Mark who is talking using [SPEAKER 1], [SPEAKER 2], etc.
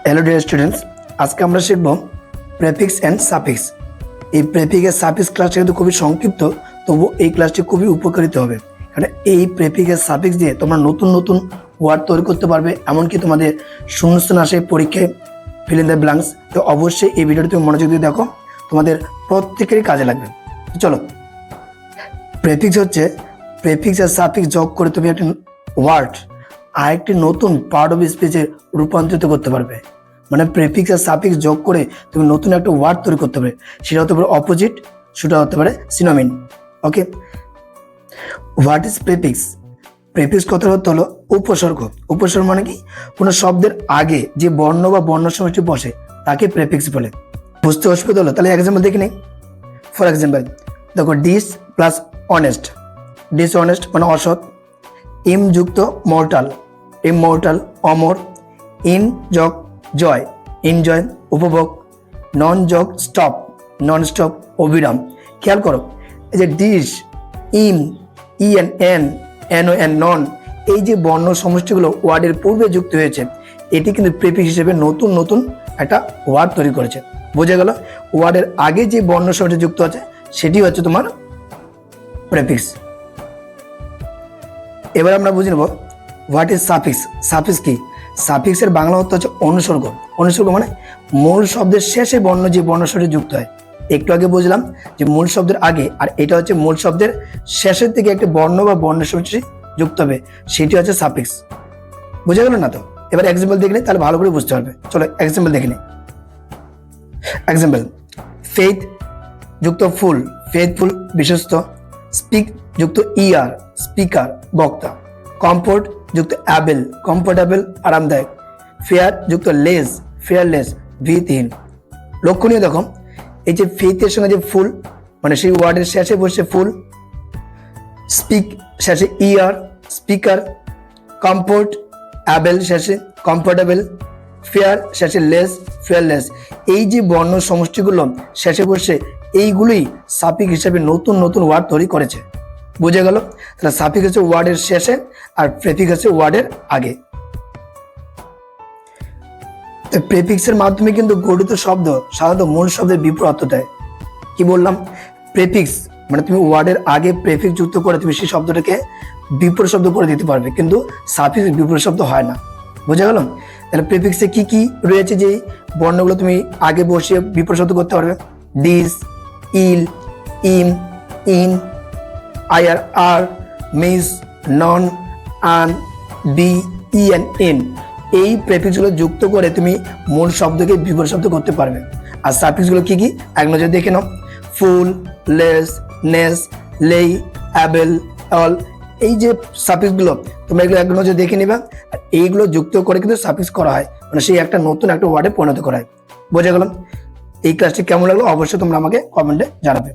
[SPEAKER 1] Hello dear students, আজকে আমরা শিখব প্রেফিক্স অ্যান্ড সাফিক্স। এই প্রেফিক্স এর সাফিক্স ক্লাসটা কিন্তু খুবই সংক্ষিপ্ত, তবু এই ক্লাসটি খুবই উপকারিত হবে, কারণ এই প্রেফিক্স এর সাফিক্স দিয়ে তোমরা নতুন নতুন ওয়ার্ড তৈরি করতে পারবে, এমনকি তোমাদের শূন্যস্থান আসে পরীক্ষায় ফিল ইন দ্য ব্ল্যাঙ্কস। তো অবশ্যই এই ভিডিওটি তুমি মনোযোগ দিয়ে দেখো, তোমাদের প্রত্যেকেরই কাজে লাগবে। চলো, প্রেফিক্স হচ্ছে প্রেফিক্স আর সাফিক্স যোগ করে তুমি একটা ওয়ার্ড আরেকটি নতুন পার্ট অফ স্পিচে রূপান্তরিত করতে পারবে। মানে প্রেফিক্স আর সাফিক্স যোগ করে তুমি নতুন একটা ওয়ার্ড তৈরি করতে পারবে, সেটা হতে পারে অপোজিট, সেটা হতে পারে synonym. Okay, what is prefix? Prefix কথার অর্থ হলো উপসর্গ। উপসর্গ মানে কি? কোনো শব্দের আগে যে বর্ণ বা বর্ণ সমষ্টি বসে তাকে প্রেফিক্স বলে। বুঝতে অসুবিধা হলো? তাহলে এক্সাম্পল দেখে নেই। ফর এক্সাম্পল দেখো, ডিস প্লাস অনেস্ট, ডিসঅনেস্ট মানে অসৎ। ইম যুক্ত মর্টাল, ইমমর্টাল অমর। ইন যোগ জয়, এনজয় উপভোগ। নন যোগ স্টপ, নন স্টপ অবিরাম। খেয়াল করো, এই যে ডিস, ইম, ইএন, এন, এনও, এন, নন, এই যে বর্ণ সমষ্টিগুলো ওয়ার্ডের পূর্বে যুক্ত হয়েছে, এটি কিন্তু প্রেফিক্স হিসেবে নতুন নতুন একটা ওয়ার্ড তৈরি করেছে। বোঝা গেল? ওয়ার্ডের আগে যে বর্ণ সমষ্টি যুক্ত আছে সেটি হচ্ছে তোমার প্রেফিক্স। এবার আমরা বুঝে নেব হোয়াট ইজ সাফিক্স। সাফিক্স কি? সাফিক্সের বাংলা অর্থ হচ্ছে অনুসর্গ। অনুসর্গ মানে মূল শব্দের শেষে বর্ণ যে বর্ণ সঙ্গে যুক্ত হয়। একটু আগে বুঝলাম যে মূল শব্দের আগে, আর এটা হচ্ছে মূল শব্দের শেষের দিকে একটা বর্ণ বা বর্ণ সঙ্গে যুক্ত হবে, সেটি হচ্ছে সাফিক্স। বুঝে গেল না? তো এবার এক্সাম্পল দেখলে তাহলে ভালো করে বুঝতে পারবে। চলো এক্সাম্পল দেখে নিই। এক্সাম্পল, ফেথ যুক্ত ফুল, ফেথফুল বিশ্বস্ত। স্পিক যুক্ত ইয়ার, স্পিকার বক্তা। কমফোর্ট যুক্ত অ্যাবেল, কমফোর্টেবল আরামদায়ক। ফেয়ার যুক্ত লেস, ফেয়ারলেস ভিতহীন। লক্ষণীয় দেখো, এই যে ফেথের সঙ্গে যে ফুল, মানে সেই ওয়ার্ডের শেষে বসে ফুল। স্পিক শেষে ইয়ার, স্পিকার। কমফোর্ট, অ্যাবেল শেষে কমফোর্টেবল। ফেয়ার শেষে লেস, ফেয়ারলেস। এই যে বর্ণ সমষ্টিগুলো শেষে বসে, এইগুলোই সাফিক্স হিসেবে নতুন নতুন ওয়ার্ড তৈরি করেছে। বুঝে গেল? তাহলে সাফিক্স হচ্ছে ওয়ার্ডের শেষে আর প্রেফিক্স হচ্ছে ওয়ার্ডের আগে। প্রেফিক্সের মাধ্যমে কিন্তু গঠিত শব্দ সাধারণত মূল শব্দের বিপরীত অর্থ দেয়। কি বললাম? প্রেফিক্স মানে তুমি ওয়ার্ডের আগে প্রেফিক্স যুক্ত করে তুমি সেই শব্দটাকে বিপরীত শব্দ করে দিতে পারবে, কিন্তু সাফিক্স বিপরীত শব্দ হয় না। বুঝে গেল? তাহলে প্রেফিক্সে কি কি রয়েছে যে বর্ণগুলো তুমি আগে বসিয়ে বিপরীত শব্দ করতে পারবে? Dis, il, im, in, ir, re, mis, non, un, be, e and in. এই প্রেফিক্সগুলো যুক্ত করে তুমি মূল শব্দকে বিপরীত শব্দ করতে পারবে। আর সাফিক্সগুলো কি কি এক নজরে দেখে নাও। ফুল, লেস, নেস, লেই, অ্যাবেল, অল। এই যে সাফিক্সগুলো তোমরা এগুলো এক নজরে দেখে নিবা। এইগুলো যুক্ত করে কিন্তু সাফিক্স করা হয়, মানে সেই একটা নতুন একটা ওয়ার্ডে পরিণত করা হয়। বোঝা গেল? এই ক্লাসটি কেমন লাগলো অবশ্যই তোমরা আমাকে কমেন্টে জানাবে।